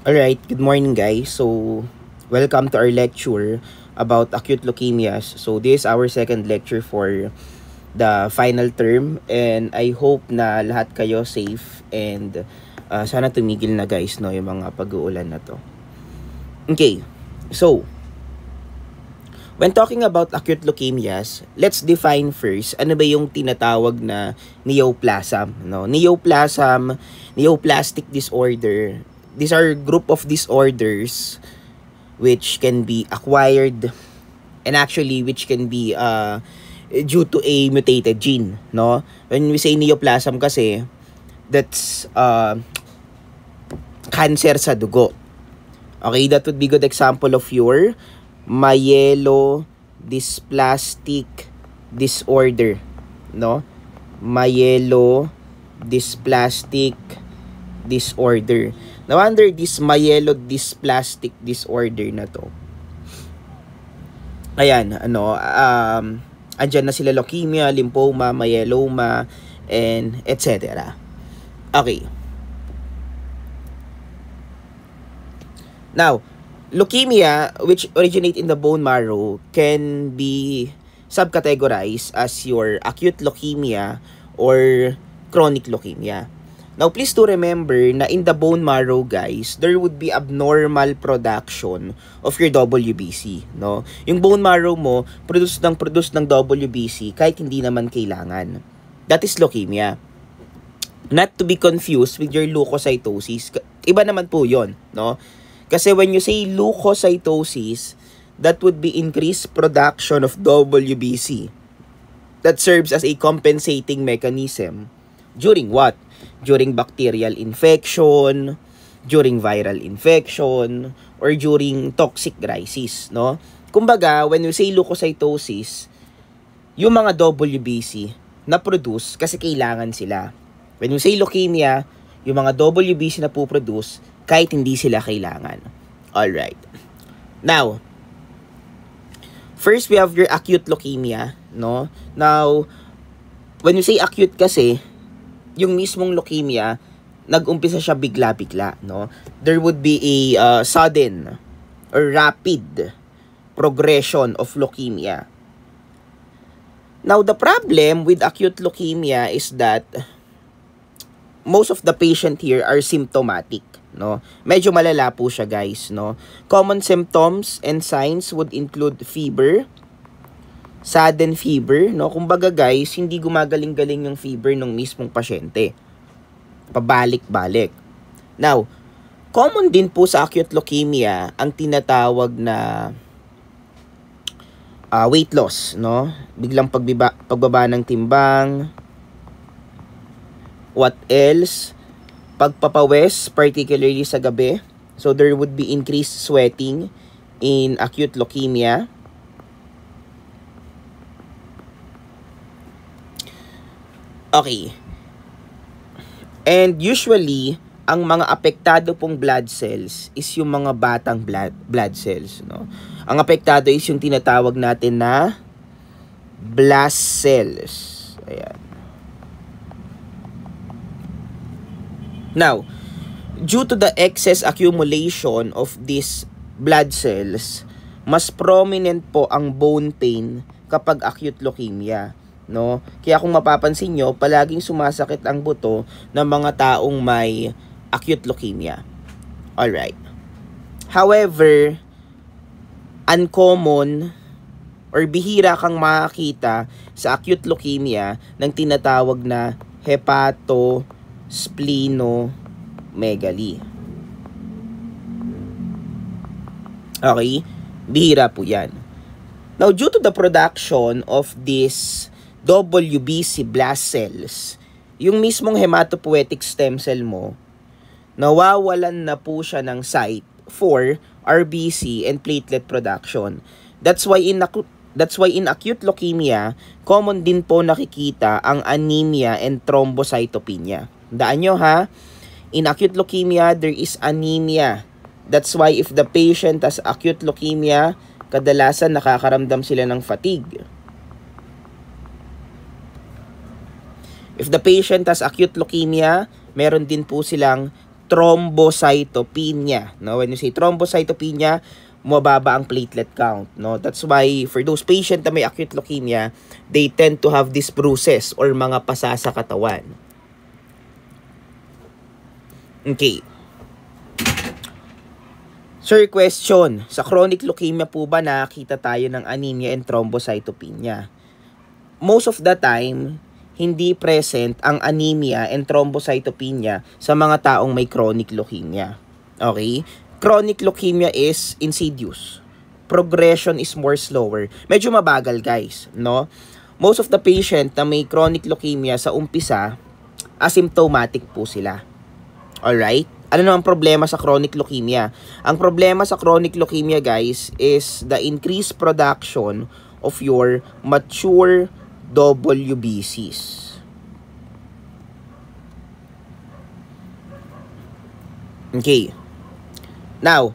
Alright, good morning guys. So, welcome to our lecture about acute leukemias. So, this is our second lecture for the final term and I hope na lahat kayo safe and sana tumigil na guys no yung mga pag-uulan na to. Okay, so when talking about acute leukemias, let's define first ano ba yung tinatawag na neoplasm, no? Neoplastic disorder. These are group of disorders which can be acquired and actually which can be due to a mutated gene, no? When we say neoplasm kasi, that's cancer sa dugo. Okay, that would be good example of your myelodysplastic disorder, no? Myelodysplastic disorder. Now, under this myelodysplastic disorder na to, ayan, andyan na sila leukemia, lymphoma, myeloma, and etc. Okay. Now, leukemia, which originate in the bone marrow, can be subcategorized as your acute leukemia or chronic leukemia. Now, please to remember na in the bone marrow, guys, there would be abnormal production of your WBC, no? Yung bone marrow mo, produce ng WBC kahit hindi naman kailangan. That is leukemia. Not to be confused with your leukocytosis. Iba naman po yon, no? Kasi when you say leukocytosis, that would be increased production of WBC. That serves as a compensating mechanism. During what? During bacterial infection, during viral infection, or during toxic crisis, no? Kumbaga, when we say leukocytosis, yung mga WBC na produce kasi kailangan sila. When we say leukemia, yung mga WBC na po-produce kahit hindi sila kailangan. Alright. Now, first we have your acute leukemia, no? Now, when we say acute kasi, yung mismong leukemia, nag-umpisa siya bigla-bigla, no? There would be a sudden or rapid progression of leukemia. Now, the problem with acute leukemia is that most of the patient here are symptomatic, no? Medyo malala po siya, guys, no? Common symptoms and signs would include fever, sudden fever, no? Kumbaga guys, hindi gumagaling-galing yung fever ng mismong pasyente. Pabalik-balik. Now, common din po sa acute leukemia ang tinatawag na weight loss, no? Biglang pagbaba ng timbang. What else? Pagpapawis, particularly sa gabi. So, there would be increased sweating in acute leukemia. Okay. And usually, ang mga apektado pong blood cells is yung mga batang blood cells, no? Ang apektado is yung tinatawag natin na blast cells. Ayan. Now, due to the excess accumulation of these blood cells, mas prominent po ang bone pain kapag acute leukemia, no? Kaya kung mapapansin nyo, palaging sumasakit ang buto ng mga taong may acute leukemia. Alright. However, uncommon or bihira kang makakita sa acute leukemia ng tinatawag na hepatosplenomegaly. Okay? Bihira po yan. Now, due to the production of this WBC blast cells, yung mismong hematopoietic stem cell mo, nawawalan na po siya ng site for RBC and platelet production. That's why in acute leukemia, common din po nakikita ang anemia and thrombocytopenia. Daan nyo ha, in acute leukemia, there is anemia. That's why if the patient has acute leukemia, kadalasan nakakaramdam sila ng fatigue. If the patient has acute leukemia, meron din po silang thrombocytopenia, no? When you say thrombocytopenia, mababa ang platelet count, no? That's why for those patient na may acute leukemia, they tend to have these bruises or mga pasa sa katawan. Okay. Sir, question, sa chronic leukemia po ba nakakita tayo ng anemia and thrombocytopenia? Most of the time, hindi present ang anemia and thrombocytopenia sa mga taong may chronic leukemia. Okay? Chronic leukemia is insidious. Progression is more slower. Medyo mabagal, guys, no? Most of the patient na may chronic leukemia sa umpisa, asymptomatic po sila. Alright? Ano na ang problema sa chronic leukemia? Ang problema sa chronic leukemia, guys, is the increased production of your mature WBCs. Okay. Now,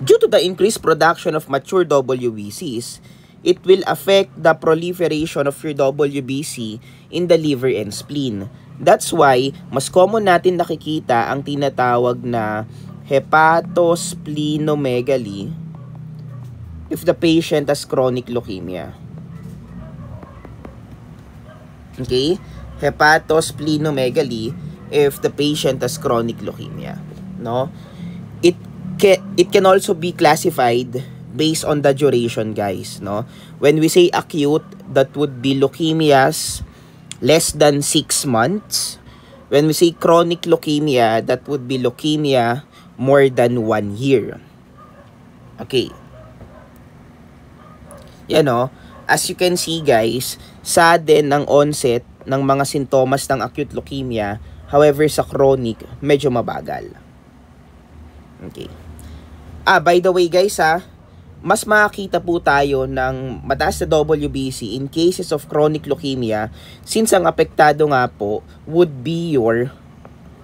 due to the increased production of mature WBCs, it will affect the proliferation of your WBC in the liver and spleen. That's why, mas common natin nakikita ang tinatawag na hepatosplenomegaly if the patient has chronic leukemia. Okay? Hepatosplenomegaly if the patient has chronic leukemia. No? It can also be classified based on the duration, guys. No? When we say acute, that would be leukemias less than 6 months. When we say chronic leukemia, that would be leukemia more than 1 year. Okay. Yan, no? As you can see, guys, sudden ang onset ng mga sintomas ng acute leukemia. However, sa chronic, medyo mabagal. Okay. By the way, guys, mas makakita po tayo ng mataas na WBC in cases of chronic leukemia since ang apektado nga po would be your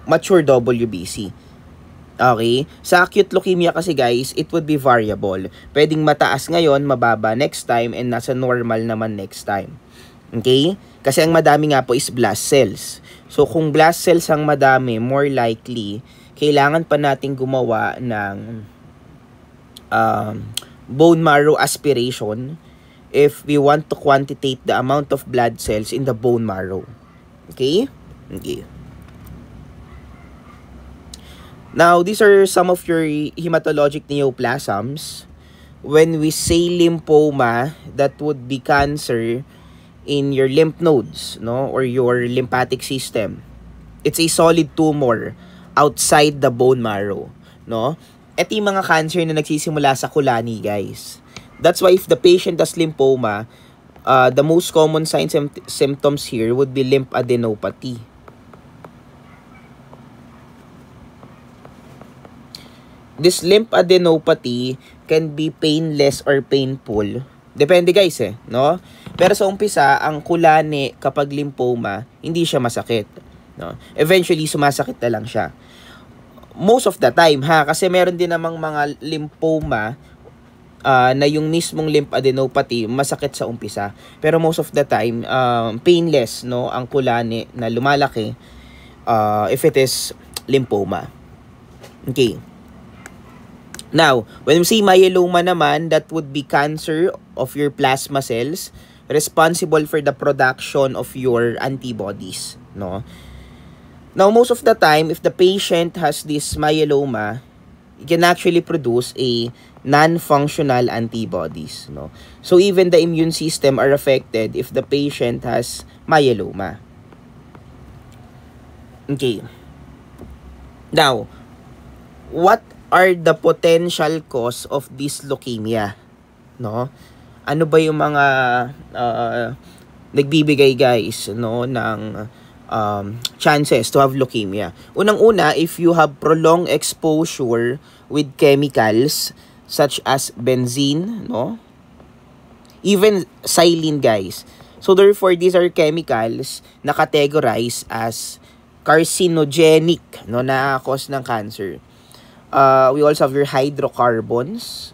mature WBC. Okay? Sa acute leukemia kasi, guys, it would be variable. Pwedeng mataas ngayon, mababa next time, and nasa normal naman next time. Okay? Kasi ang madami nga po is blast cells. So, kung blast cells ang madami, more likely, kailangan pa nating gumawa ng bone marrow aspiration if we want to quantitate the amount of blood cells in the bone marrow. Okay? Okay. Now, these are some of your hematologic neoplasms. When we say lymphoma, that would be cancer in your lymph nodes, no, or your lymphatic system. It's a solid tumor outside the bone marrow, no? Ito yung mga cancer na nagsisimula sa kulani, guys. That's why if the patient has lymphoma, the most common signs and symptoms here would be lymphadenopathy. This lymphadenopathy can be painless or painful. Depende, guys, no? Pero sa umpisa, ang kulani kapag lymphoma, hindi siya masakit, no? Eventually, sumasakit na lang siya. Most of the time, kasi meron din namang mga lymphoma na yung mismong lymphadenopathy masakit sa umpisa. Pero most of the time, painless, no, ang kulani na lumalaki if it is lymphoma. Okay. Now, when we say myeloma naman, that would be cancer of your plasma cells responsible for the production of your antibodies, no? Now, most of the time, if the patient has this myeloma, it can actually produce a non-functional antibodies, no? So, even the immune system are affected if the patient has myeloma. Okay. Now, what are the potential cause of this leukemia, no? Ano ba yung mga nagbibigay, guys, no, ng chances to have leukemia? Unang-una, if you have prolonged exposure with chemicals such as benzene, no? Even xylene, guys. So therefore, these are chemicals na categorized as carcinogenic, no, na cause ng cancer. We also have your hydrocarbons.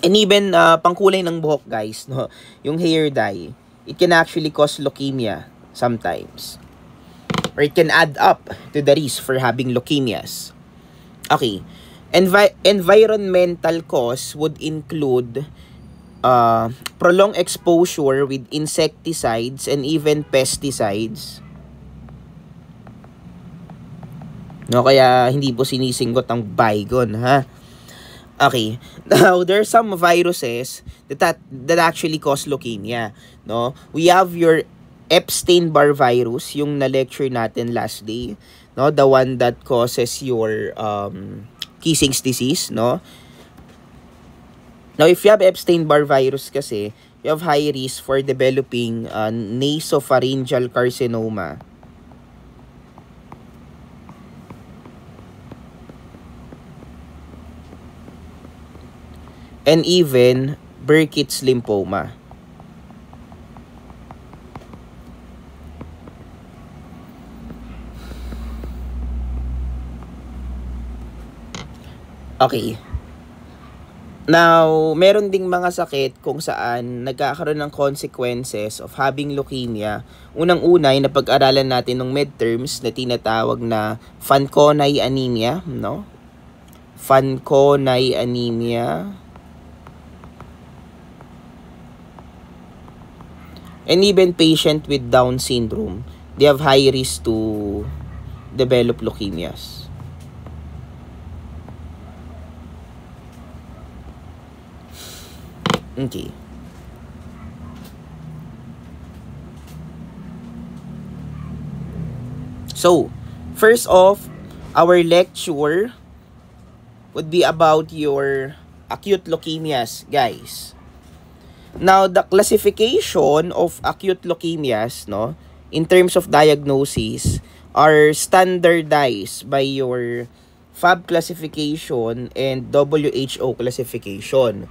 And even pangkulay ng buhok, guys, no? Yung hair dye, it can actually cause leukemia sometimes. Or it can add up to the risk for having leukemias. Okay. Environmental cause would include prolonged exposure with insecticides and even pesticides. No, kaya hindi po sinisinggot ang Baygon, ha? Okay. Now, there are some viruses that actually cause leukemia, no? We have your Epstein-Barr virus, yung na-lecture natin last day, no? The one that causes your Cushing's disease, no? Now, if you have Epstein-Barr virus kasi, you have high risk for developing nasopharyngeal carcinoma. And even Burkitt's lymphoma. Okay. Now, meron ding mga sakit kung saan nagkakaroon ng consequences of having leukemia. Unang-una ay napag-aralan natin ng midterms na tinatawag na Fanconi anemia, no? Fanconi anemia. And even patient with Down syndrome, they have high risk to develop leukemias. Okay. So, first off, our lecture would be about your acute leukemias, guys. Now, the classification of acute leukemias, no, in terms of diagnosis, are standardized by your FAB classification and WHO classification.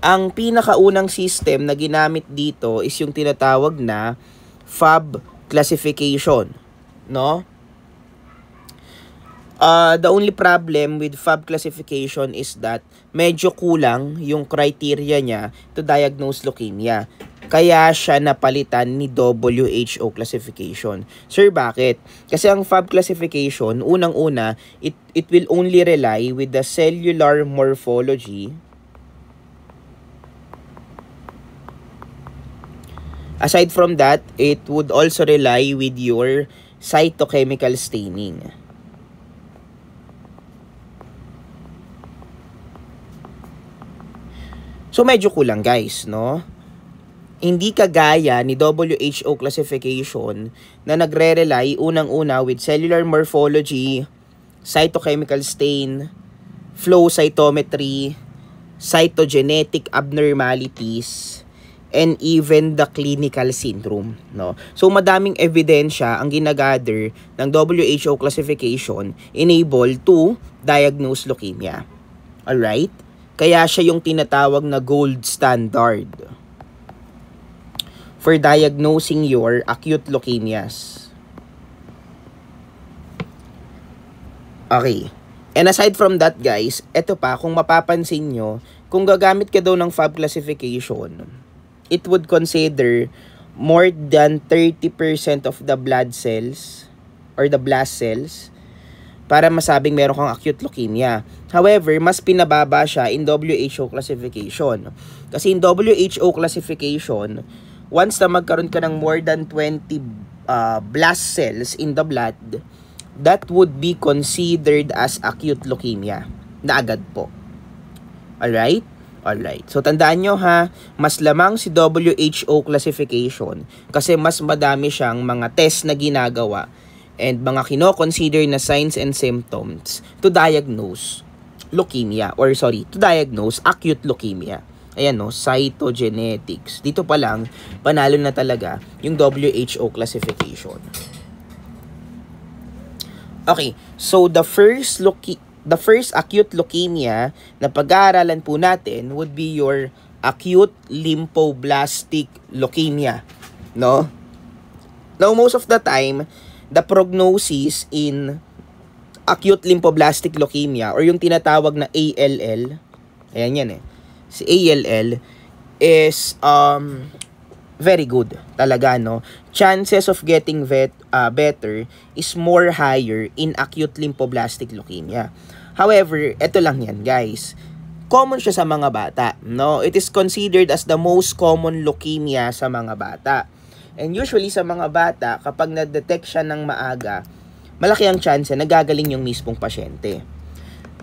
Ang pinakaunang system na ginamit dito is yung tinatawag na FAB classification, no? The only problem with FAB classification is that medyo kulang yung criteria niya to diagnose leukemia. Kaya siya napalitan ni WHO classification. Sir, bakit? Kasi ang FAB classification, unang-una, it will only rely with the cellular morphology. Aside from that, it would also rely with your cytochemical staining. So, medyo kulang, guys, no? Hindi kagaya ni WHO classification na nagre-rely unang-una with cellular morphology, cytochemical stain, flow cytometry, cytogenetic abnormalities, and even the clinical syndrome, no? So, madaming ebidensya ang ginagather ng WHO classification enable to diagnose leukemia. Alright? Kaya siya yung tinatawag na gold standard for diagnosing your acute leukemias. Okay. And aside from that, guys, eto pa, kung mapapansin nyo, kung gagamit ka daw ng FAB classification, it would consider more than 30% of the blood cells or the blast cells para masabing meron kang acute leukemia. However, mas pinababa siya in WHO classification. Kasi in WHO classification, once na magkaroon ka ng more than 20 blast cells in the blood, that would be considered as acute leukemia na agad po. Alright? Alright. So, tandaan nyo ha, mas lamang si WHO classification kasi mas madami siyang mga test na ginagawa and mga kino-consider na signs and symptoms to diagnose leukemia to diagnose acute leukemia. Ayan no, cytogenetics. Dito pa lang, panalo na talaga yung WHO classification. Okay, so the first acute leukemia na pag-aaralan po natin would be your acute lymphoblastic leukemia, no? Now, most of the time, the prognosis in acute lymphoblastic leukemia or yung tinatawag na ALL, ayan yan si ALL is very good talaga, no? chances of getting better is more higher in acute lymphoblastic leukemia. However, ito lang yan guys. Common siya sa mga bata, no? It is considered as the most common leukemia sa mga bata. And usually sa mga bata, kapag na-detect siya ng maaga, malaki ang chance na gagaling yung mismong pasyente.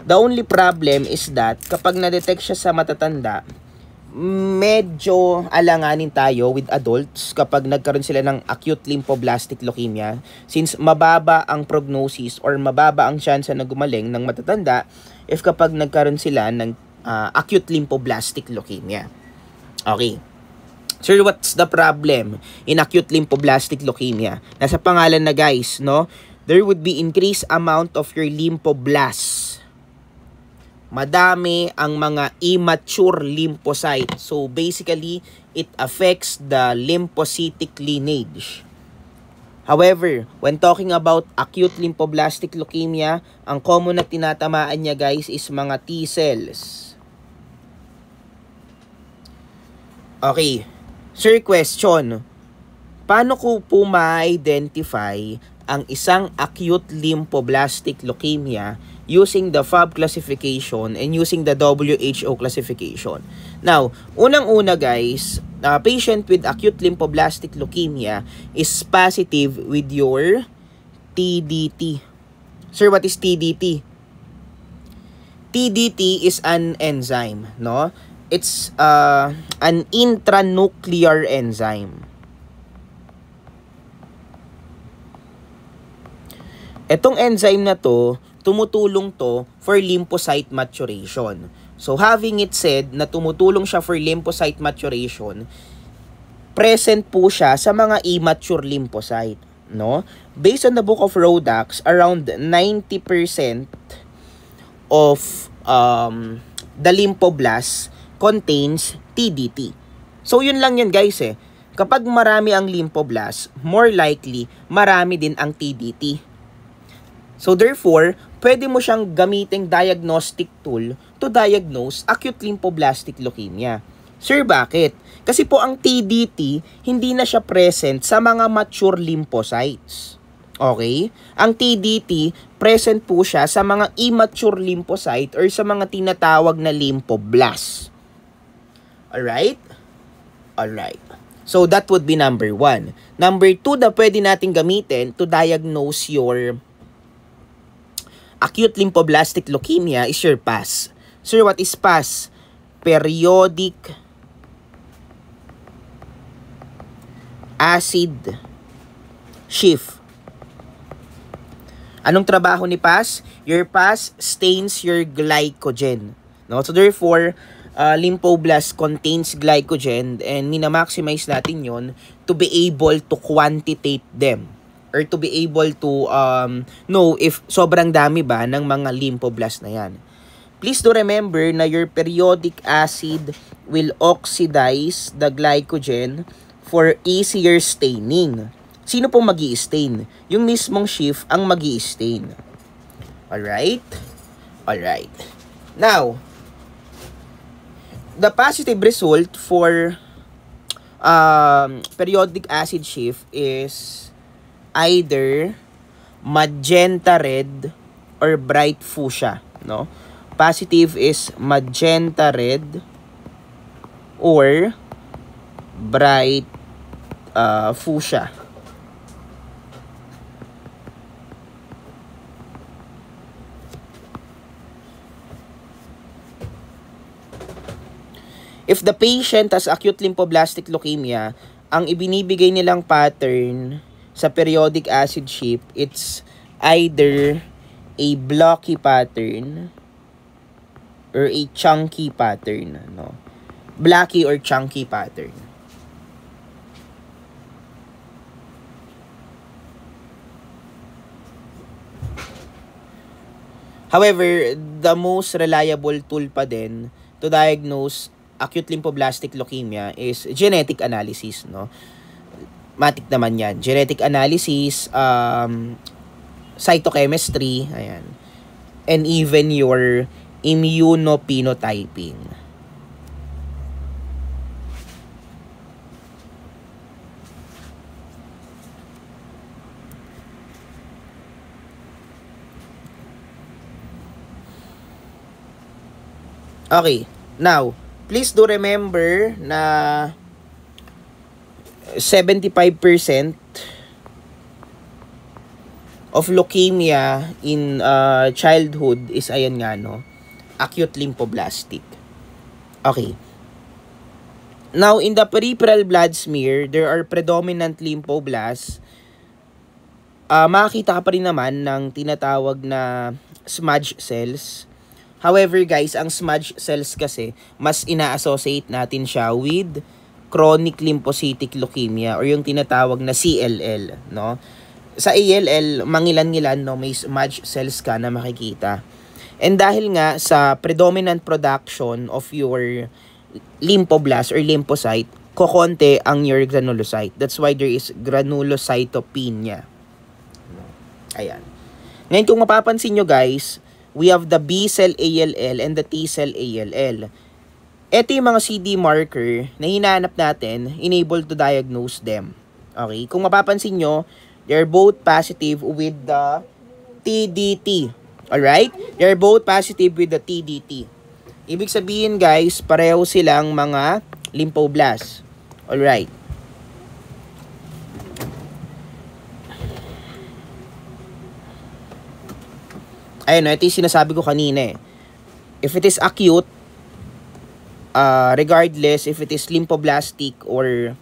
The only problem is that kapag na-detect siya sa matatanda, medyo alanganin tayo with adults kapag nagkaroon sila ng acute lymphoblastic leukemia, since mababa ang prognosis or mababa ang chance na gumaling ng matatanda if kapag nagkaroon sila ng acute lymphoblastic leukemia. Okay. Sir, what's the problem in acute lymphoblastic leukemia? Nasa pangalan na guys, no? There would be increased amount of your lymphoblasts. Madami ang mga immature lymphocytes. So basically, it affects the lymphocytic lineage. However, when talking about acute lymphoblastic leukemia, ang common na tinatamaan niya guys is mga T cells. Okay. Sir, question. Paano ko po ma-identify ang isang acute lymphoblastic leukemia using the FAB classification and using the WHO classification? Now, unang-una guys, patient with acute lymphoblastic leukemia is positive with your TDT. Sir, what is TDT? TDT is an enzyme, no? It's an intranuclear enzyme. Etong enzyme na to, tumutulong to for lymphocyte maturation. So having it said na tumutulong siya for lymphocyte maturation, present po siya sa mga immature lymphocyte, no? Based on the book of Rodax, around 90% of the lymphoblasts contains TDT. So yun lang yun guys eh. Kapag marami ang lymphoblast, more likely marami din ang TDT. So therefore, pwede mo siyang gamiting diagnostic tool to diagnose acute lymphoblastic leukemia. Sir, bakit? Kasi po ang TDT, hindi na siya present sa mga mature lymphocytes. Okay? Ang TDT, present po siya sa mga immature lymphocyte or sa mga tinatawag na lymphoblast. Alright? Alright. So, that would be number 1. Number 2 na pwede natin gamitin to diagnose your acute lymphoblastic leukemia is your PAS. Sir, what is PAS? Periodic acid shift. Anong trabaho ni PAS? Your PAS stains your glycogen. No? So, therefore, lymphoblast contains glycogen and minamaximize natin yon to be able to quantitate them or to be able to know if sobrang dami ba ng mga lymphoblast na yan. Please do remember na your periodic acid will oxidize the glycogen for easier staining. Sino pong magi-stain? Yung mismong shift ang magi-stain. Alright? Alright. Now, the positive result for periodic acid shift is either magenta red or bright fuchsia, no? Positive is magenta red or bright fuchsia. If the patient has acute lymphoblastic leukemia, ang ibinibigay nilang pattern sa periodic acid shift, it's either a blocky pattern or a chunky pattern, no? Blocky or chunky pattern. However, the most reliable tool pa din to diagnose acute lymphoblastic leukemia is genetic analysis, no? Matik naman yan. Genetic analysis, cytochemistry, ayan. And even your immunophenotyping. Okay, now, please do remember na 75% of leukemia in childhood is ayan nga no, acute lymphoblastic. Okay. Now, in the peripheral blood smear, there are predominant lymphoblasts. Makikita ka pa rin naman ng tinatawag na smudge cells. However, guys, ang smudge cells kasi, mas ina-associate natin siya with chronic lymphocytic leukemia or yung tinatawag na CLL, no? Sa ALL, mangilan-ngilan, no, may smudge cells ka na makikita. And dahil nga sa predominant production of your lymphoblast or lymphocyte, kokonte ang your granulocyte. That's why there is granulocytopenia. Ayan. Ngayon kung mapapansin nyo guys, we have the B cell ALL and the T cell ALL. Ito yung mga CD marker na hinahanap natin, enable to diagnose them. Okay? Kung mapapansin nyo, they're both positive with the TDT. Alright? They're both positive with the TDT. Ibig sabihin guys, pareho silang mga lymphoblasts. Alright. Ayun, ito yung sinasabi ko kanina eh. If it is acute, regardless if it is lymphoblastic or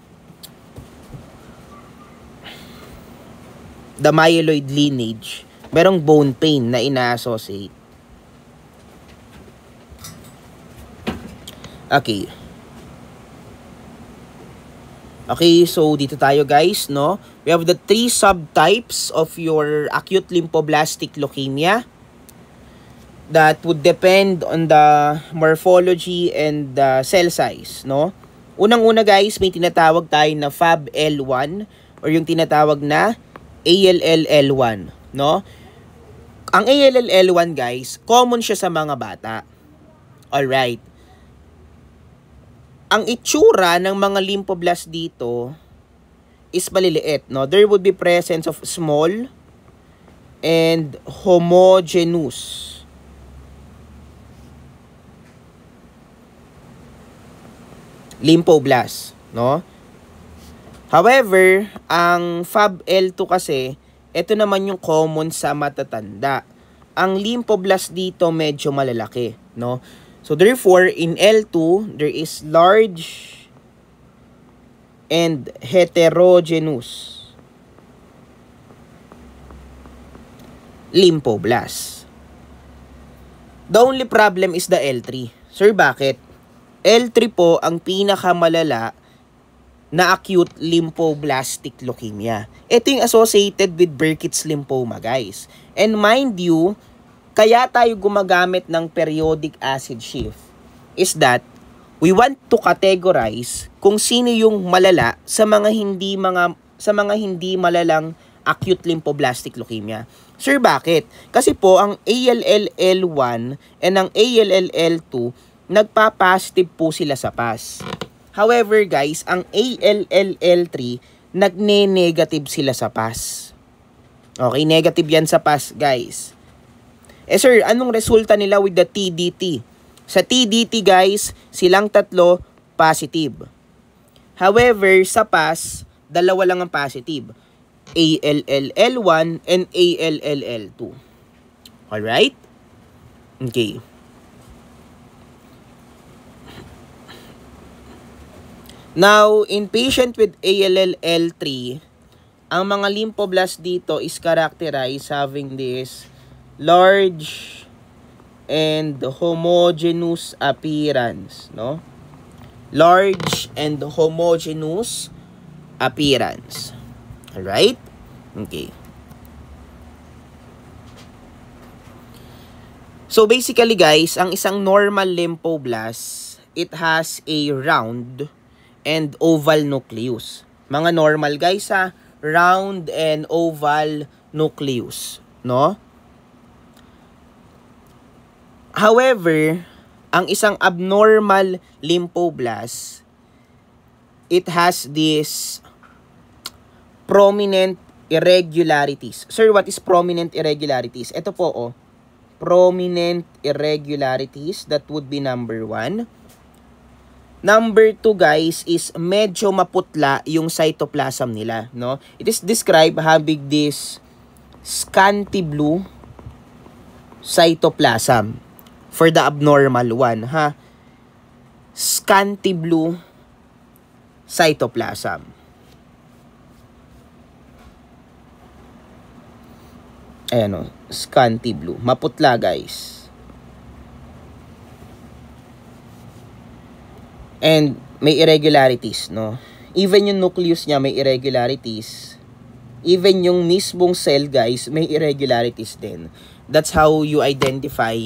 the myeloid lineage, merong bone pain na ina-associate. Okay. Okay, so dito tayo guys, no? We have the 3 subtypes of your acute lymphoblastic leukemia that would depend on the morphology and the cell size, no? Unang-una guys, may tinatawag tayo na FAB-L1 or yung tinatawag na ALL-L1, no? Ang ALL-L1 guys, common siya sa mga bata. Alright. Ang itsura ng mga lymphoblast dito is maliliit, no? There would be presence of small and homogeneous lymphoblast, no? However, ang FAB-L2 kasi, ito naman yung common sa matatanda. Ang lymphoblast dito medyo malalaki, no? So therefore, in L2, there is large and heterogeneous lymphoblasts. The only problem is the L3. Sir, bakit? L3 po ang pinakamalala na acute lymphoblastic leukemia. Ito yung associated with Burkitt's lymphoma, guys. And mind you, kaya tayo gumagamit ng periodic acid shift is that we want to categorize kung sino yung malala sa mga hindi malalang acute lymphoblastic leukemia. Sir, bakit? Kasi po ang ALL-L1 and ang ALL-L2 nagpa-positive po sila sa PAS. However, guys, ang ALL-L3 nagne-negative sila sa PAS. Okay, negative yan sa PAS, guys. Eh sir, anong resulta nila with the TDT? Sa TDT guys, silang tatlo positive. However, sa PAS, dalawa lang ang positive. ALL-L1 and ALL-L2. Alright? Okay. Now, in patient with ALL-L3, ang mga lymphoblast dito is characterized having this large and homogeneous appearance, no? Large and homogeneous appearance. Alright? Okay. So basically guys, ang isang normal lymphoblast, it has a round and oval nucleus. Mga normal guys ha, round and oval nucleus, no? However, ang isang abnormal lymphoblast, it has this prominent irregularities. Sir, what is prominent irregularities? Ito po, oh. prominent irregularities. That would be number 1. Number 2, guys, is medyo maputla yung cytoplasm nila, no? It is described having this scanty blue cytoplasm for the abnormal one, ha? Scanty blue cytoplasm. Ayan o, scanty blue. Maputla, guys. And may irregularities, no? Even yung nucleus niya may irregularities. Even yung mismong cell, guys, may irregularities din. That's how you identify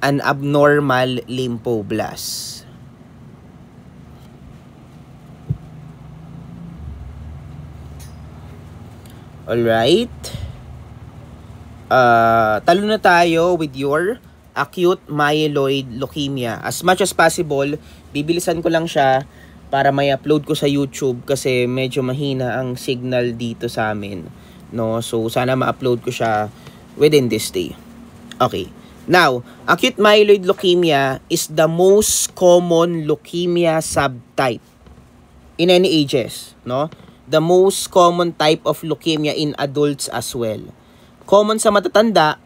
an abnormal lymphoblast. Alright. Talo na tayo with your acute myeloid leukemia. As much as possible, bibilisan ko lang siya para may upload ko sa YouTube kasi medyo mahina ang signal dito sa amin, no? So sana ma-upload ko siya within this day. Okay. Now, acute myeloid leukemia is the most common leukemia subtype in any ages, no? The most common type of leukemia in adults as well. Common sa matatanda,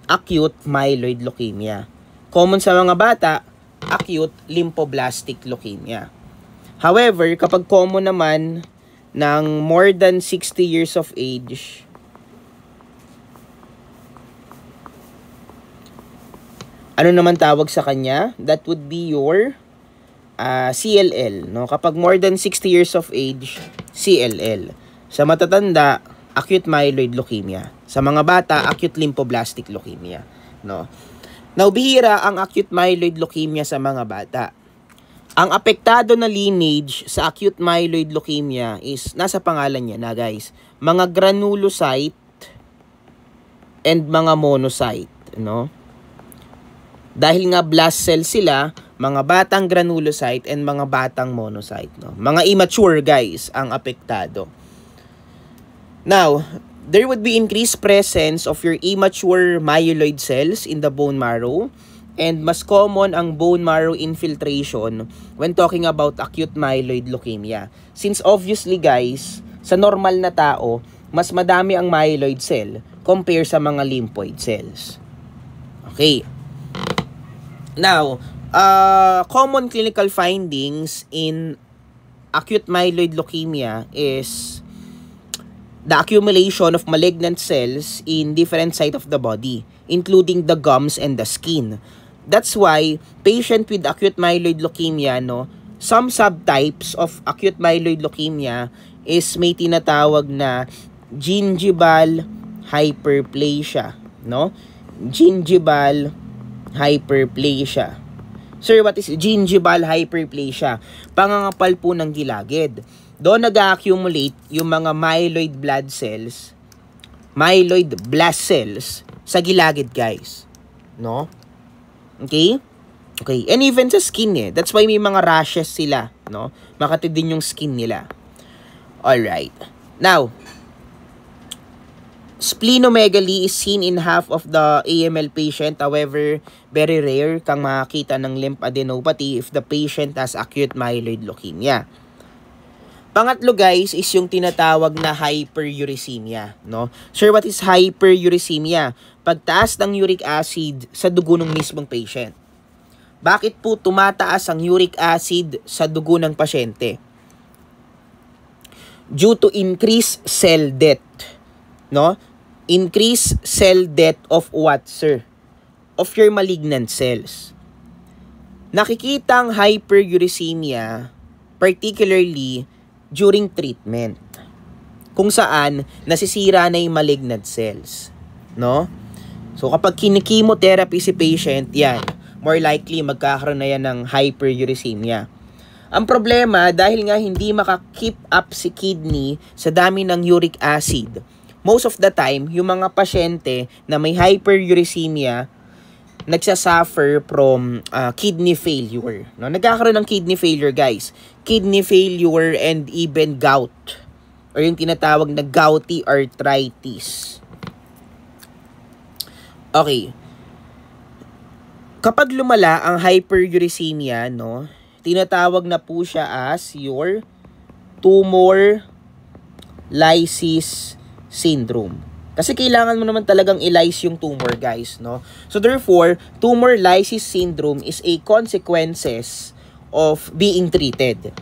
acute myeloid leukemia. Common sa mga bata, acute lymphoblastic leukemia. However, kapag common naman ng more than 60 years of age, ano naman tawag sa kanya? That would be your CLL, no? Kapag more than 60 years of age, CLL. Sa matatanda, acute myeloid leukemia. Sa mga bata, acute lymphoblastic leukemia, no? Now, bihira ang acute myeloid leukemia sa mga bata. Ang apektado na lineage sa acute myeloid leukemia is, nasa pangalan niya na, guys, mga granulocyte and mga monocyte, no? Dahil nga blast cell sila, mga batang granulocyte and mga batang monocyte, no? Mga immature, guys, ang apektado. Now, there would be increased presence of your immature myeloid cells in the bone marrow, and mas common ang bone marrow infiltration when talking about acute myeloid leukemia. Since obviously, guys, sa normal na tao, mas madami ang myeloid cell compare sa mga lymphoid cells. Okay. Now, common clinical findings in acute myeloid leukemia is the accumulation of malignant cells in different sites of the body, including the gums and the skin. That's why patient with acute myeloid leukemia, no, some subtypes of acute myeloid leukemia is may tinatawag na gingival hyperplasia, no? Gingival hyperplasia. Sir, what is gingival hyperplasia? Pangangapal po ng gilagid. Doon nag-accumulate yung mga myeloid blood cells, myeloid blast cells sa gilagid, guys. No? Okay? Okay. And even sa skin, eh. That's why may mga rashes sila, no? Makatid din yung skin nila. Alright. Now, splenomegaly is seen in half of the AML patient. However, very rare kang makakita ng lymphadenopathy if the patient has acute myeloid leukemia. Pangatlo, guys, is yung tinatawag na hyperuricemia, no? Sir, what is hyperuricemia? Pagtaas ng uric acid sa dugo ng mismong patient. Bakit po tumataas ang uric acid sa dugo ng pasyente? Due to increased cell death, no? Increased cell death of what, sir? Of your malignant cells. Nakikitang hyperuricemia, particularly during treatment, kung saan nasisira na yung malignant cells, no? So, kapag kinikimotherapy si patient, yan, more likely magkakaroon na yan ng hyperuricemia. Ang problema, dahil nga hindi maka-keep up si kidney sa dami ng uric acid, most of the time, yung mga pasyente na may hyperuricemia, nagsasuffer from kidney failure. No? Nagkakaroon ng kidney failure, guys. Kidney failure and even gout, or yung tinatawag na gouty arthritis. Okay. Kapag lumala ang hyperuricemia, no, tinatawag na po siya as your tumor lysis syndrome. Kasi kailangan mo naman talagang i-lyse yung tumor, guys, no? So therefore, tumor lysis syndrome is a consequences of being treated.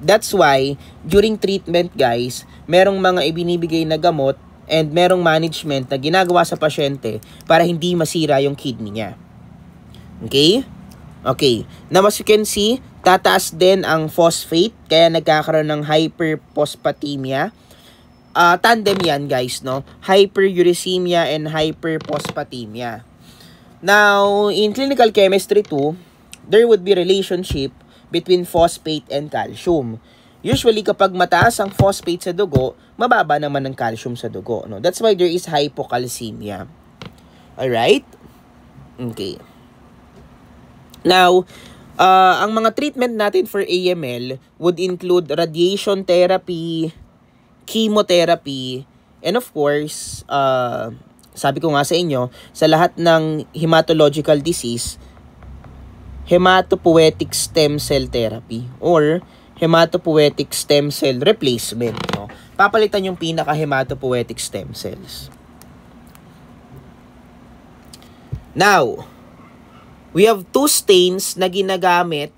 That's why, during treatment, guys, merong mga ibinibigay na gamot and merong management na ginagawa sa pasyente para hindi masira yung kidney niya. Okay? Okay. Now, as you can see, tataas din ang phosphate, kaya nagkakaroon ng hyperphosphatemia. Tandem yan, guys, no? Hyperuricemia and hyperphosphatemia. Now, in clinical chemistry too, there would be relationship between phosphate and calcium. Usually, kapag mataas ang phosphate sa dugo, mababa naman ang calcium sa dugo, no? That's why there is hypocalcemia. Alright? Okay. Now, ang mga treatment natin for AML would include radiation therapy, chemotherapy, and of course, sabi ko nga sa inyo, sa lahat ng hematological disease, hematopoietic stem cell therapy or hematopoietic stem cell replacement. No? Papalitan yung pinaka-hematopoietic stem cells. Now, we have two stains na ginagamit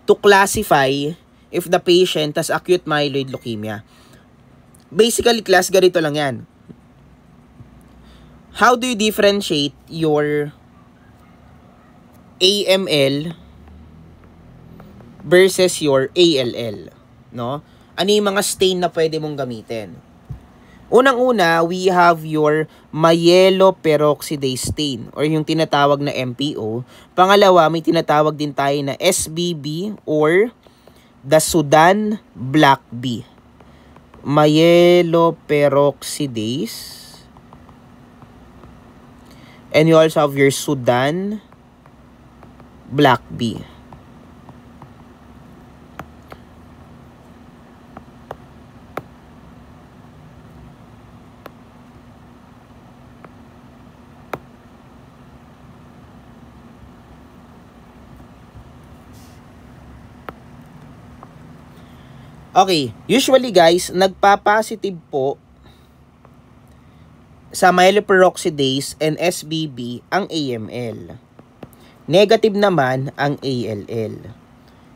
to classify if the patient has acute myeloid leukemia. Basically, class, ganito lang yan. How do you differentiate your AML versus your ALL? No? Ano yung mga stain na pwede mong gamitin? Unang-una, we have your myeloperoxidase stain or yung tinatawag na MPO. Pangalawa, may tinatawag din tayo na SBB or the Sudan Black B. Myeloperoxidase. And you also have your Sudan Black B. Okay, usually guys, nagpa-positive po sa myeloperoxidase and SBB ang AML. Negative naman ang ALL.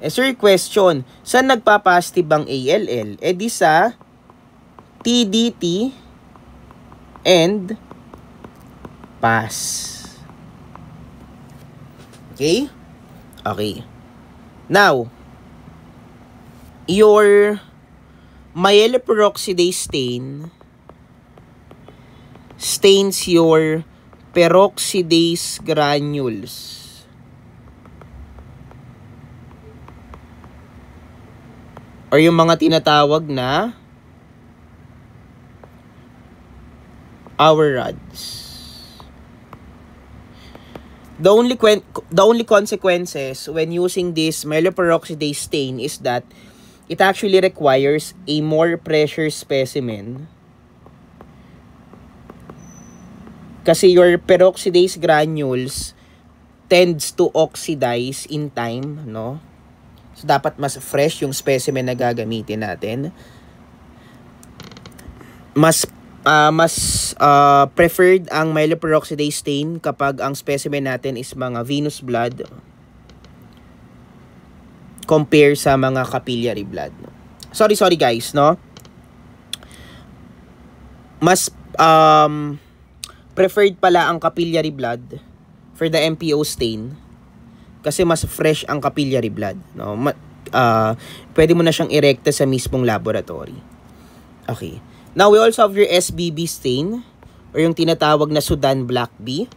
Sir, question, saan nagpa-positive ang ALL? Di sa TDT and PAS. Okay? Okay. Now, your myeloperoxidase stain stains your peroxidase granules. Or yung mga tinatawag na rods. The only consequences when using this myeloperoxidase stain is that it actually requires a more pressure specimen kasi your peroxidase granules tends to oxidize in time, no? So, dapat mas fresh yung specimen na gagamitin natin. Mas preferred ang myeloperoxidase stain kapag ang specimen natin is mga venous blood compare sa mga capillary blood. Sorry guys, no? Mas preferred pala ang capillary blood for the MPO stain kasi mas fresh ang capillary blood, no? Pwede mo na siyang irekta sa mismong laboratory. Okay. Now, we also have your SBB stain or yung tinatawag na Sudan Black B.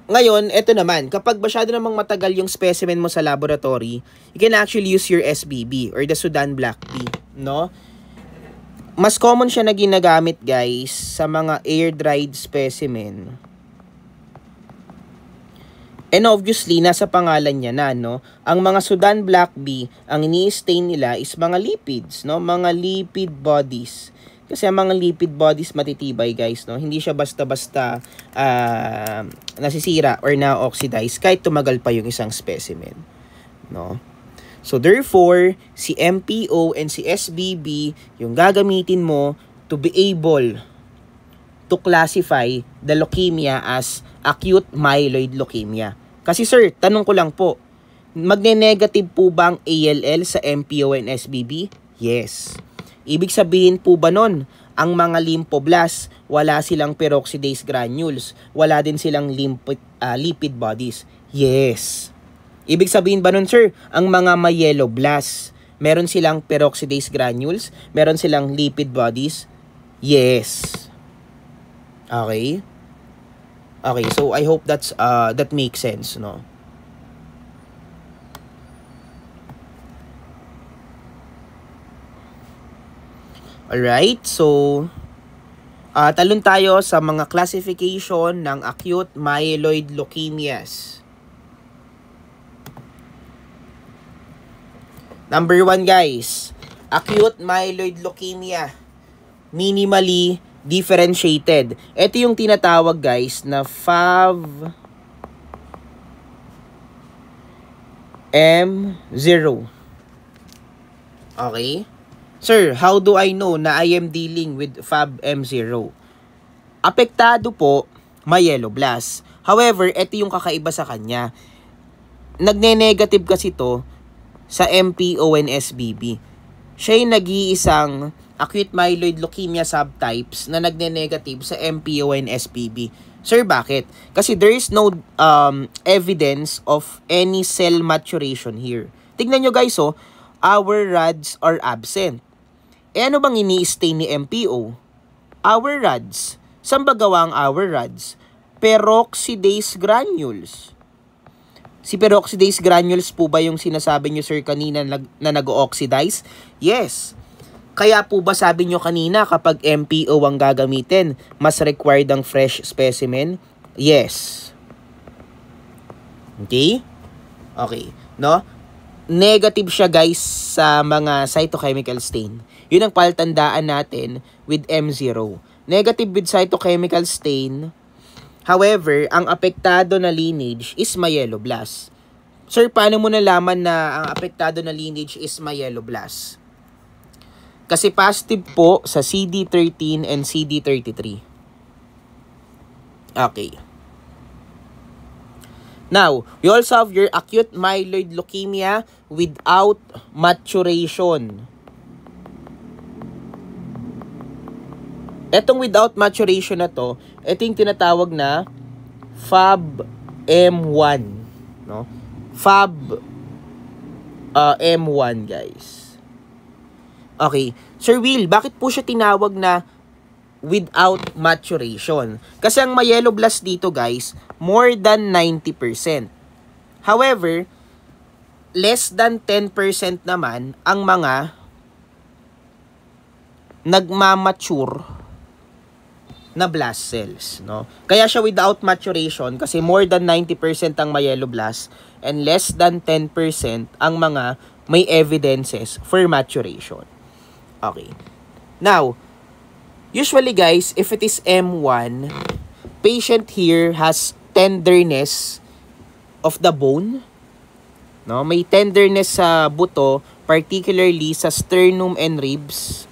Ngayon, eto naman, kapag masyado namang matagal yung specimen mo sa laboratory, you can actually use your SBB or the Sudan Black B, no? Mas common siya na ginagamit, guys, sa mga air-dried specimen. And obviously, nasa pangalan niya na, no? Ang mga Sudan Black B, ang ini-stain nila is mga lipids, no? Mga lipid bodies. Kasi ang mga lipid bodies matitibay, guys, no? Hindi siya basta-basta nasisira or na-oxidize kahit tumagal pa yung isang specimen, no? So therefore, si MPO and si SBB yung gagamitin mo to be able to classify the leukemia as acute myeloid leukemia. Kasi sir, tanong ko lang po, magne-negative po ba ang ALL sa MPO and SBB? Yes. Ibig sabihin po ba nun, ang mga lymphoblast, wala silang peroxidase granules, wala din silang lipid bodies? Yes. Ibig sabihin ba nun, sir, ang mga myeloblasts, meron silang peroxidase granules, meron silang lipid bodies? Yes. Okay? Okay, so I hope that makes sense, no? Alright, so talon tayo sa mga classification ng acute myeloid leukemias. Number 1, guys, acute myeloid leukemia, minimally differentiated. Ito yung tinatawag, guys, na FAB-M0. Okay? Sir, how do I know na I am dealing with FAB-M0? Apektado po, myeloblasts. However, ito yung kakaiba sa kanya. Nagne-negative kasi to sa MPO and SBB. Siya yung nag-iisang acute myeloid leukemia subtypes na nagne-negative sa MPO and SBB. Sir, bakit? Kasi there is no evidence of any cell maturation here. Tignan nyo, guys, oh, our rods are absent. Eh ano bang ini-stain ni MPO? Our rods. Saan ba gawa ang our rods? Peroxidase granules. Si peroxidase granules po ba yung sinasabi nyo, sir, kanina na nag-oxidize? Yes. Kaya po ba sabi nyo kanina kapag MPO ang gagamitin, mas required ang fresh specimen? Yes. Okay? Okay. No? Negative siya, guys, sa mga cytochemical stain. Yun ang palatandaan natin with M0. Negative with cytochemical stain. However, ang apektado na lineage is myeloblasts. Sir, paano mo nalaman na ang apektado na lineage is myeloblasts? Kasi positive po sa CD13 and CD33. Okay. Now, you also have your acute myeloid leukemia without maturation. Etong without maturation na to, ito yung tinatawag na FAB-M1, no? FAB-M1, guys. Okay. Sir Will, bakit po siya tinawag na without maturation? Kasi ang myeloblasts dito, guys, more than 90%. However, less than 10% naman ang mga nagmamature na blast cells, no? Kaya siya without maturation kasi more than 90% ang myeloblasts and less than 10% ang mga may evidences for maturation. Okay. Now, usually, guys, if it is M1, patient here has tenderness of the bone, no? May tenderness sa buto, particularly sa sternum and ribs.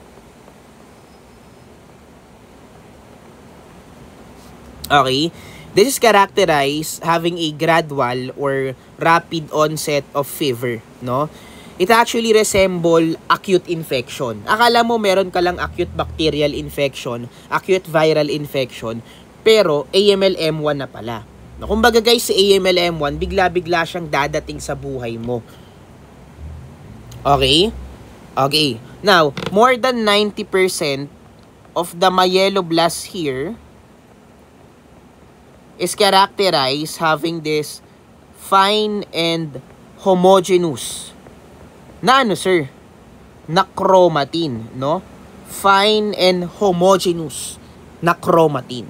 Okay, this is characterized having a gradual or rapid onset of fever, no? It actually resemble acute infection. Akala mo meron ka lang acute bacterial infection, acute viral infection, pero AML-M1 na pala. No, kumbaga, guys, si AML-M1, bigla-bigla siyang dadating sa buhay mo. Okay? Okay. Now, more than 90% of the myeloblasts here is characterized having this fine and homogeneous na ano, sir? Na chromatin, no? Fine and homogeneous na chromatin.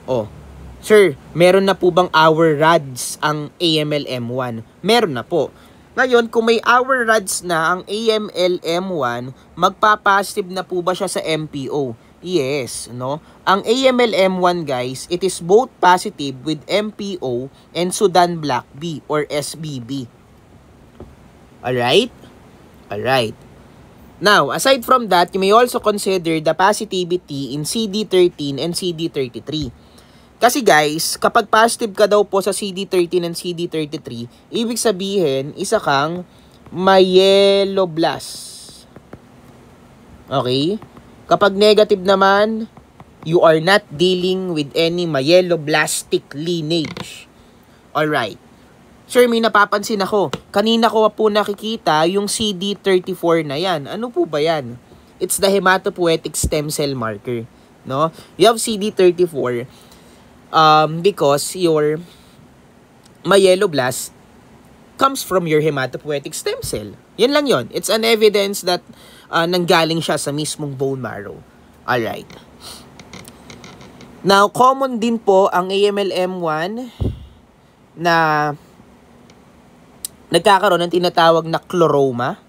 Oh, sir, meron na po bang our rods ang AML-M1? Meron na po. Ngayon, kung may hour rods na ang AML-M1, magpa-positive na po ba siya sa MPO? Yes, no? Ang AML-M1, guys, it is both positive with MPO and Sudan Block B or SBB. Alright? Alright. Now, aside from that, you may also consider the positivity in CD13 and CD33. Kasi guys, kapag positive ka daw po sa CD13 and CD33, ibig sabihin, isa kang myeloblast. Okay? Kapag negative naman, you are not dealing with any myeloblastic lineage. Alright. Sir, may napapansin ako. Kanina ko po nakikita yung CD34 na yan. Ano po ba yan? It's the hematopoietic stem cell marker. No? You have CD34 because your myeloblast comes from your hematopoietic stem cell. Yan lang yon. It's an evidence that nanggaling siya sa mismong bone marrow. Alright. Now, common din po ang AML-M1 na nagkakaroon ng tinatawag na chloroma.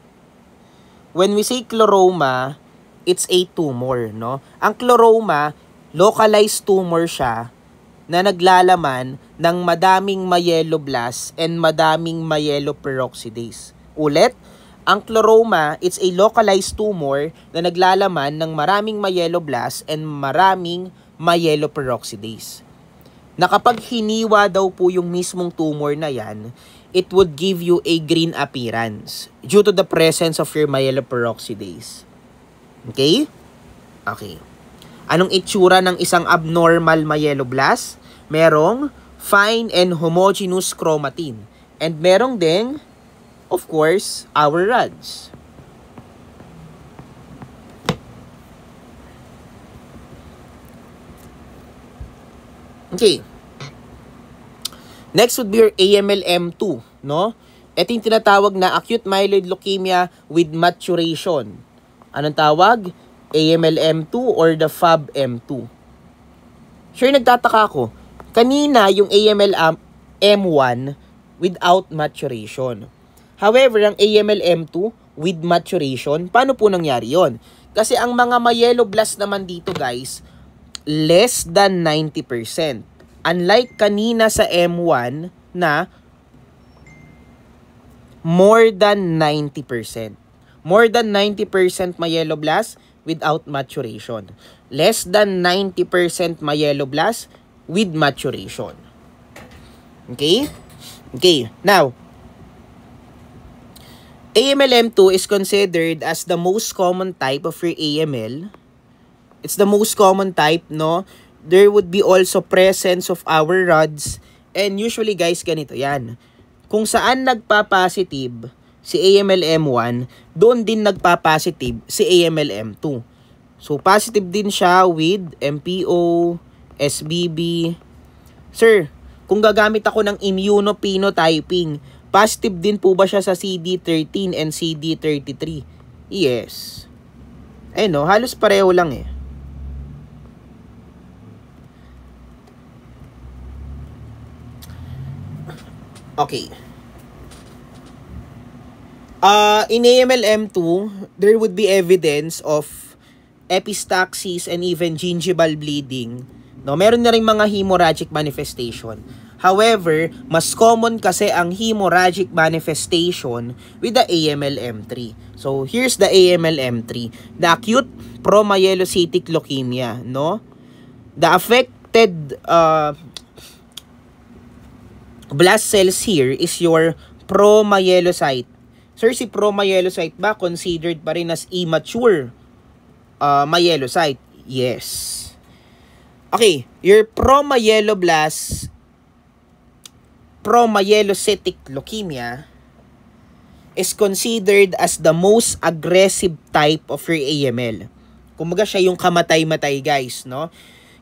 When we say chloroma, it's a tumor, no? Ang chloroma, localized tumor siya na naglalaman ng madaming myeloblast and madaming myeloperoxidase. Ulit, ang chloroma, it's a localized tumor na naglalaman ng maraming myeloblast and maraming myeloperoxidase. Na kapag hiniwa daw po yung mismong tumor na yan, it would give you a green appearance due to the presence of your myeloperoxidase. Okay? Okay. Anong itsura ng isang abnormal myeloblast? Merong fine and homogeneous chromatin. And merong ding, of course, our rods. Okay. Next would be your AML-M2, no? Ito yung tinatawag na acute myeloid leukemia with maturation. Anong tawag? AML-M2 or the FAB-M2. Sure, nagtataka ako. Kanina, yung AML-M1 without maturation. However, ang AML-M2 with maturation, paano po nangyari yon? Kasi ang mga myeloblast naman dito, guys, less than 90%. Unlike kanina sa M1 na more than 90%. More than 90% myeloblast without maturation. Less than 90% myeloblast with maturation. Okay? Okay. Now, AML-M2 is considered as the most common type of your AML. It's the most common type, no? There would be also presence of our rods. And usually, guys, ganito yan. Kung saan nagpa-positive si AML-M1, doon din nagpa-positive si AML-M2. So, positive din siya with MPO, SBB. Sir, kung gagamit ako ng immunophenotyping, positive din po ba siya sa CD13 and CD33? Yes. Ayun, no? Halos pareho lang eh. Okay. In AML-M2, there would be evidence of epistaxis and even gingival bleeding. No, meron na ring mga hemorrhagic manifestation. However, mas common kasi ang hemorrhagic manifestation with the AML-M3. So, here's the AML-M3, the acute promyelocytic leukemia, no? The affected blast cells here is your promyelocyte. Sir, si promyelocyte ba considered pa rin as immature myelocyte? Yes. Okay, your promyelocytic leukemia is considered as the most aggressive type of your AML. Kumbaga siya yung kamatay-matay, guys, no?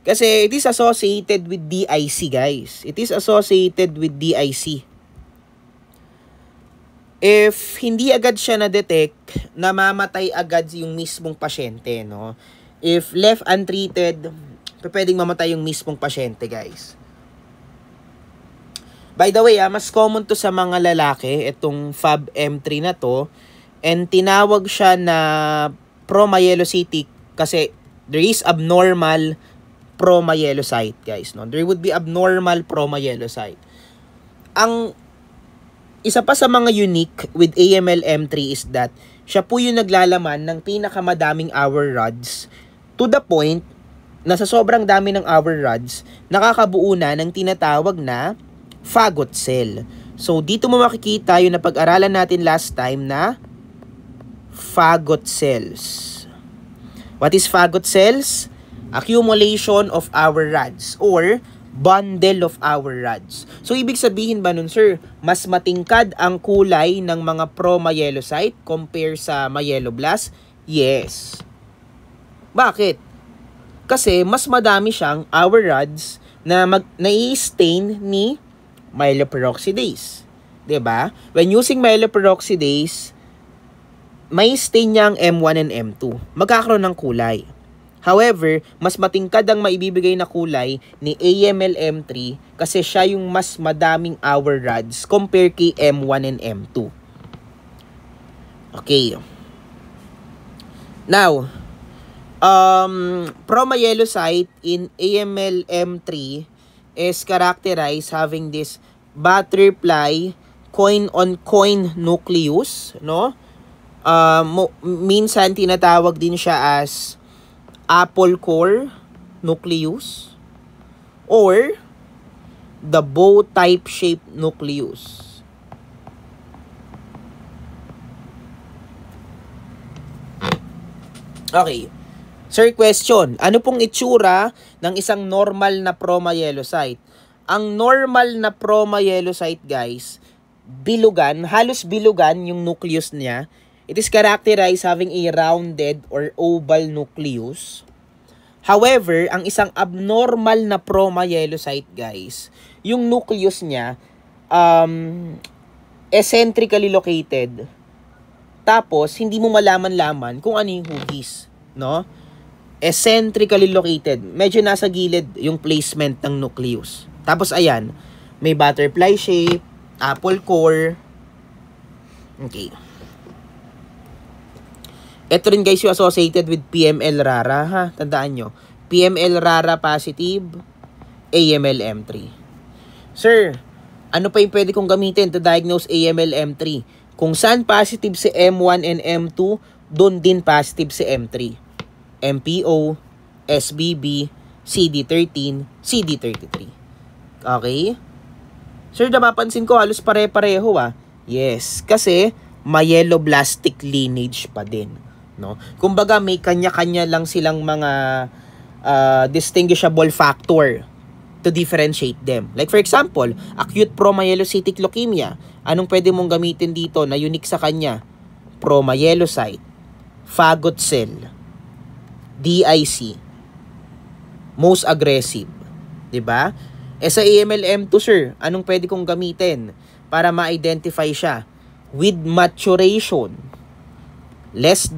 Kasi it is associated with DIC, guys. It is associated with DIC. If hindi agad siya na-detect, namamatay agad yung mismong pasyente, no? If left untreated, pwedeng mamatay yung mismong pasyente, guys. By the way, mas common to sa mga lalaki, itong FAB-M3 na to. And tinawag siya na promyelocytic kasi there is abnormal promyelocyte, guys. No? There would be abnormal promyelocyte. Ang isa pa sa mga unique with AML-M3 is that siya po yung naglalaman ng pinakamadaming hour rods to the point na sa sobrang dami ng hour rods, nakakabuo na ng tinatawag na fagot cell. So, dito mo makikita yung napag-aralan natin last time na fagot cells. What is fagot cells? Accumulation of hour rods or bundle of hour rods. So, ibig sabihin ba nun, sir, mas matingkad ang kulay ng mga promyelocyte compare sa myeloblast? Yes. Bakit? Kasi mas madami siyang hour rods na nai-stain ni myeloperoxidase. 'Di ba? When using myeloperoxidase, may stain niya ang M1 and M2. Magkakaroon ng kulay. However, mas matingkad ang maibibigay na kulay ni AML-M3 kasi siya yung mas madaming hour rods compare kay M1 and M2. Okay. Now, promyelocyte in AML-M3 is characterized having this butterfly coin-on-coin nucleus, no? Minsan tinatawag din siya as apple core nucleus or the bow type shaped nucleus. Okay. Sir, question. Ano pong itsura ng isang normal na promyelocyte? Ang normal na promyelocyte, guys, bilugan, halos bilugan yung nucleus niya. It is characterized having a rounded or oval nucleus. However, ang isang abnormal na promyelocyte, guys, yung nucleus niya, eccentrically located. Tapos, hindi mo malaman-laman kung ano yung hugis, no? Eccentrically located. Medyo nasa gilid yung placement ng nucleus. Tapos, ayan, may butterfly shape, apple core. Okay. Ito rin, guys, yung associated with PML rara, ha? Tandaan nyo. PML rara positive, AML-M3. Sir, ano pa yung pwede kong gamitin to diagnose AML-M3? Kung saan positive si M1 and M2, doon din positive si M3. MPO, SBB, CD13, CD33. Okay? Sir, napapansin ko halos pare-pareho Yes, kasi myeloblastic lineage pa din, no? Kumbaga may kanya-kanya lang silang mga distinguishable factor to differentiate them. Like for example, acute promyelocytic leukemia. Anong pwede mong gamitin dito na unique sa kanya? Promyelocyte, fagot cell, DIC, most aggressive, 'di ba? Sa AML-M2, sir, anong pwede kong gamitin para ma-identify siya? With maturation, less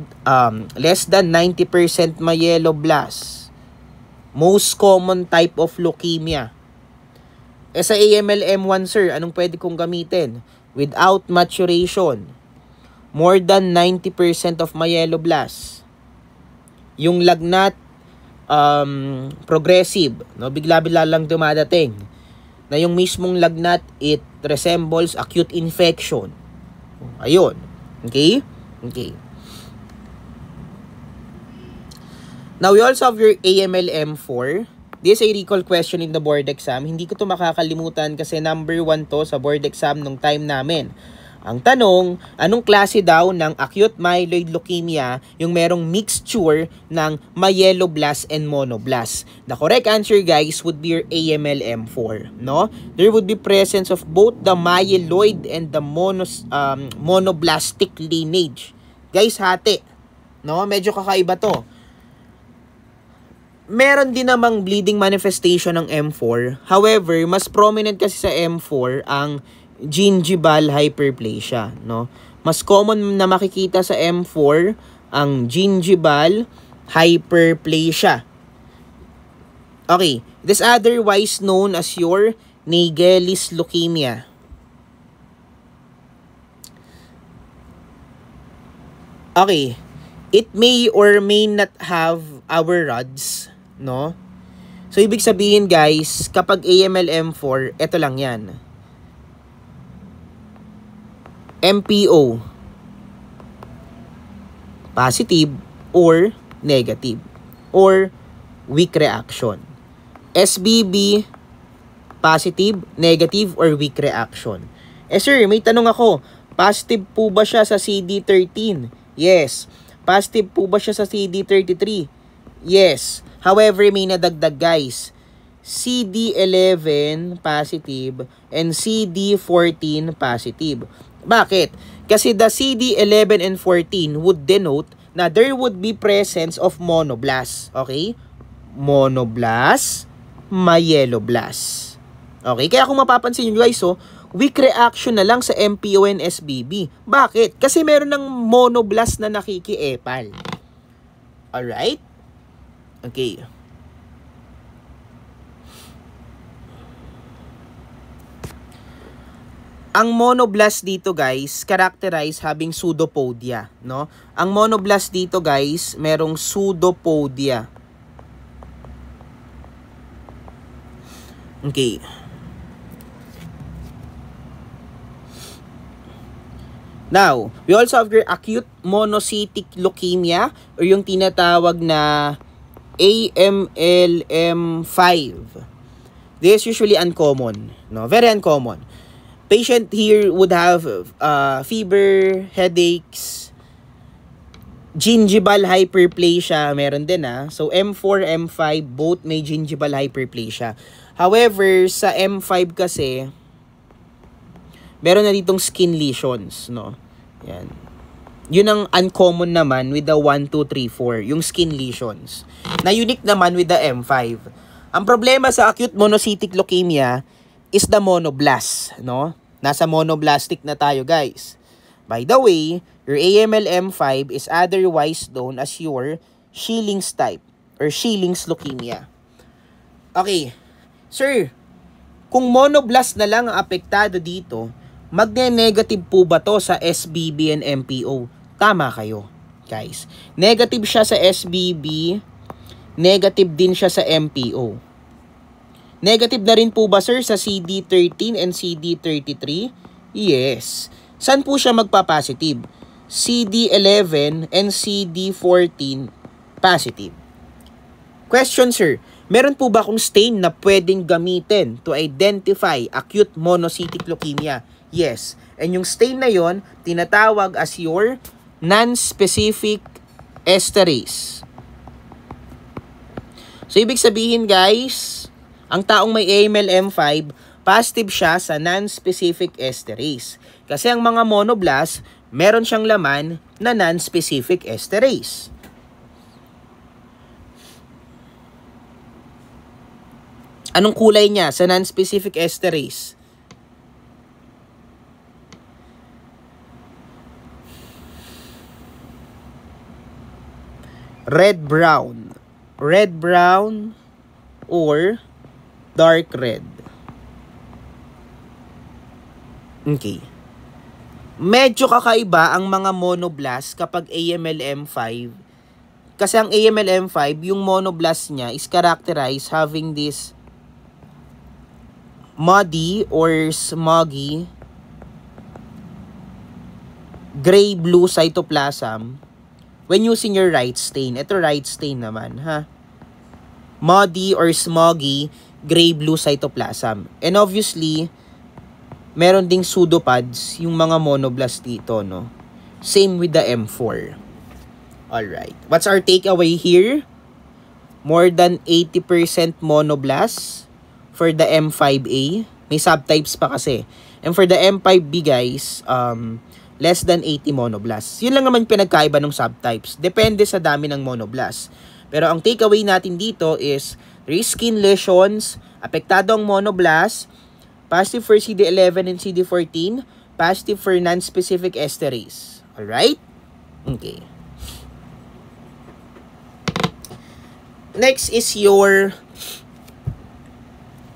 than 90% myeloblast, most common type of leukemia. Sa AML-M1, sir, anong pwede kong gamitin? Without maturation, more than 90% of myeloblast. Yung lagnat, progressive, no? Bigla-bigla lang dumadating. Na yung mismong lagnat, it resembles acute infection. Ayun. Okay? Okay. Now, we also have your AML-M4. This is a recall question in the board exam. Hindi ko to makakalimutan kasi number 1 to sa board exam nung time namin. Ang tanong, anong klase daw ng acute myeloid leukemia yung merong mixture ng myeloblast and monoblast? The correct answer, guys, would be your AML-M4, no? There would be presence of both the myeloid and the monoblastic lineage. Guys, hati, no? Medyo kakaiba to. Meron din namang bleeding manifestation ng M4. However, mas prominent kasi sa M4 ang gingival hyperplasia, no? Mas common na makikita sa M4 ang gingival hyperplasia. Okay, this otherwise known as your Naegeli's leukemia. Okay. It may or may not have our rods, no? So, ibig sabihin guys, kapag AML-M4, eto lang yan. MPO, positive or negative, or weak reaction. SBB, positive, negative, or weak reaction. Sir, may tanong ako, positive po ba siya sa CD13? Yes. Positive po ba siya sa CD33? Yes. However, may nadagdag guys. CD11 positive and CD14 positive. Bakit? Kasi the CD11 and 14 would denote na there would be presence of monoblast. Okay? Monoblast, myeloblast. Okay? Kaya kung mapapansin nyo guys, weak reaction na lang sa MPO and SBB. Bakit? Kasi meron ng monoblast na nakikiepal. Alright? Okay. Ang monoblast dito guys, characterized having pseudopodia, no? Ang monoblast dito guys, merong pseudopodia. Okay. Now, we also have your acute monocytic leukemia or yung tinatawag na AML-M5. This is usually uncommon, no? Very uncommon. Patient here would have fever, headaches, gingival hyperplasia, meron din So M4, M5, both may gingival hyperplasia. However, sa M5 kasi, meron na ditong skin lesions, no? Yan. Yun ang uncommon naman with the 1, 2, 3, 4, yung skin lesions. Na unique naman with the M5. Ang problema sa acute monocytic leukemia is the monoblast, no? Nasa monoblastic na tayo, guys. By the way, your AML-M5 is otherwise known as your Schilling's type or Schilling's leukemia. Okay. Sir, kung monoblast na lang ang apektado dito, magne-negative po ba to sa SBB and MPO? Tama kayo, guys. Negative siya sa SBB, negative din siya sa MPO. Negative na rin po ba sir sa CD13 and CD33? Yes. Saan po siya magpa-positive? CD11 and CD14 positive. Question sir, meron po ba akong stain na pwedeng gamitin to identify acute monocytic leukemia? Yes. And yung stain na yon tinatawag as your non-specific esterase. So, ibig sabihin guys, ang taong may AML-M5, positive siya sa non-specific esterase. Kasi ang mga monoblast, meron siyang laman na non-specific esterase. Anong kulay niya sa non-specific esterase? Red-brown. Red-brown or dark red. Okay. Medyo kakaiba ang mga monoblast kapag AML-M5. Kasi ang AML-M5, yung monoblast niya is characterized having this muddy or smoggy gray-blue cytoplasm when using your right stain. Ito right stain naman, ha? Muddy or smoggy gray-blue cytoplasm. And obviously, meron ding pseudopods yung mga monoblast dito, no? Same with the M4. Alright. What's our takeaway here? More than 80% monoblast for the M5A. May subtypes pa kasi. And for the M5B, guys, less than 80 monoblasts. Yun lang naman pinagkaiba ng subtypes. Depende sa dami ng monoblast. Pero ang takeaway natin dito is skin lesions, apektado ang monoblast, positive for CD11 and CD14, positive for non-specific esterase. Alright? Okay. Next is your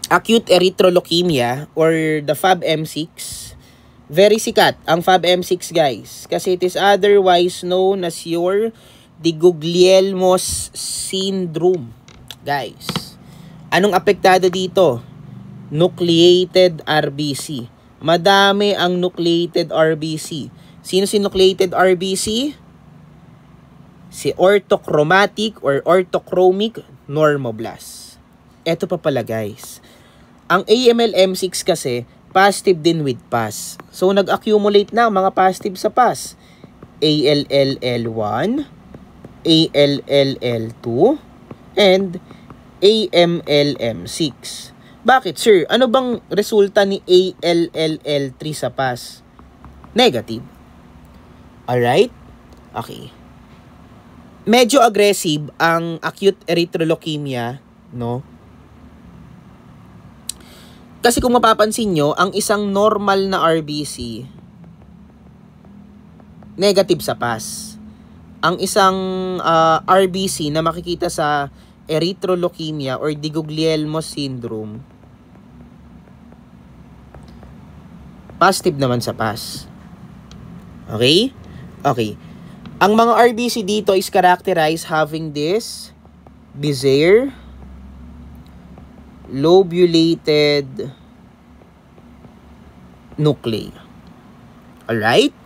acute erythroleukemia or the FAB-M6. Very sikat ang FAB-M6 guys kasi it is otherwise known as your de Guglielmo's syndrome. Guys, anong apektado dito? Nucleated RBC. Madami ang nucleated RBC. Sino si nucleated RBC? Si orthochromatic or orthochromic normoblast. Eto pa pala guys. Ang AML-M6 kasi, positive din with PAS. So, nag-accumulate na mga positive sa PAS. ALLL1, ALLL2, and AML-M6. Bakit, sir? Ano bang resulta ni ALLL3 sa PAS? Negative. Alright? Okay. Medyo aggressive ang acute erythroleukemia, no? Kasi kung mapapansin nyo, ang isang normal na RBC, negative sa PAS. Ang isang RBC na makikita sa erythroleukemia or de Guglielmo's syndrome, positive naman sa PAS. Okay? Okay. Ang mga RBC dito is characterized having this Bezier lobulated nuclei. Alright?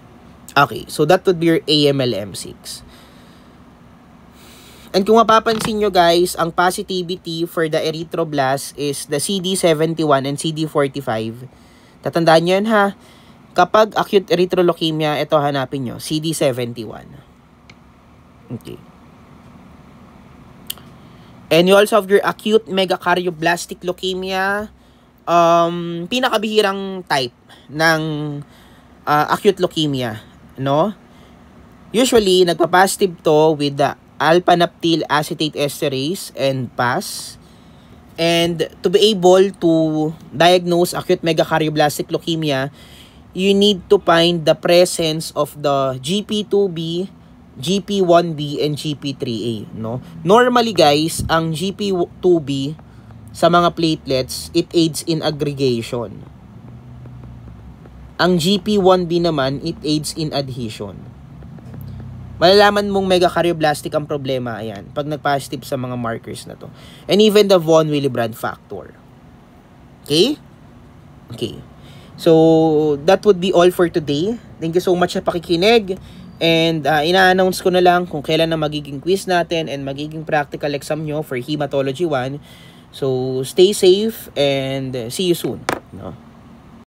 Okay, so that would be your AML-M6. And kung mapapansin nyo guys, ang positivity for the erythroblast is the CD71 and CD45. Tatandaan nyo yun ha. Kapag acute erythroleukemia, ito hanapin nyo, CD71. Okay. And you also have your acute megakardioblastic leukemia, pinakabihirang type ng acute leukemia, no? Usually, nagpa-positive to with the alpha-naptyl acetate esterase and PAS. And to be able to diagnose acute megakardioblastic leukemia, you need to find the presence of the GP2B, GP1B, and GP3A, no? Normally guys, ang GP2B sa mga platelets, it aids in aggregation. Ang GP1B naman, it aids in adhesion. Malalaman mong megakardioblastic ang problema, ayan, pag nag-positive sa mga markers na to. And even the von Willebrand factor. Okay? Okay. So, that would be all for today. Thank you so much sa pakikinig. And ina-announce ko na lang kung kailan na magiging quiz natin and magiging practical exam nyo for Hematology 1. So, stay safe and see you soon. No?